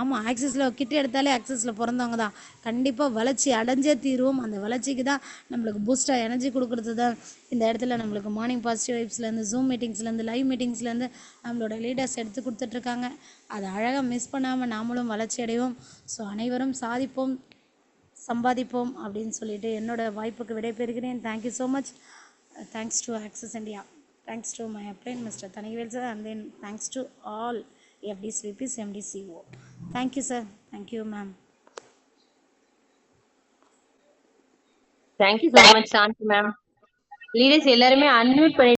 ஆமாம், ஆக்சிஸில் கிட்ட எடுத்தாலே ஆக்சிஸில் பிறந்தவங்க தான். கண்டிப்பாக வளர்ச்சி அடைஞ்சே தீருவோம். அந்த வளர்ச்சிக்கு தான் நம்மளுக்கு பூஸ்டாக எனர்ஜி கொடுக்குறது தான் இந்த இடத்துல நம்மளுக்கு மார்னிங் பாசிட்டிவ் வைப்ஸ்லேருந்து, ஜூம் மீட்டிங்ஸ்லேருந்து, லைவ் மீட்டிங்ஸ்லேருந்து நம்மளோட லீடர்ஸ் எடுத்து கொடுத்துட்ருக்காங்க. அதை அழகாக மிஸ் பண்ணாமல் நாமளும் வளர்ச்சி அடைவோம். ஸோ அனைவரும் சாதிப்போம், சம்பாதிப்போம் அப்படின்னு சொல்லிட்டு என்னோடய வாய்ப்புக்கு விடைபெறுகிறேன். Thank you so much. Thanks to Access India. Thanks to my upline, Mr. Tanivel sir, and then thanks to all FDs, VPs, MDCO. Thank you, sir. Thank you, ma'am. Thank you so much Shanti ma'am. Leaders எல்லாருமே unmute பண்ணி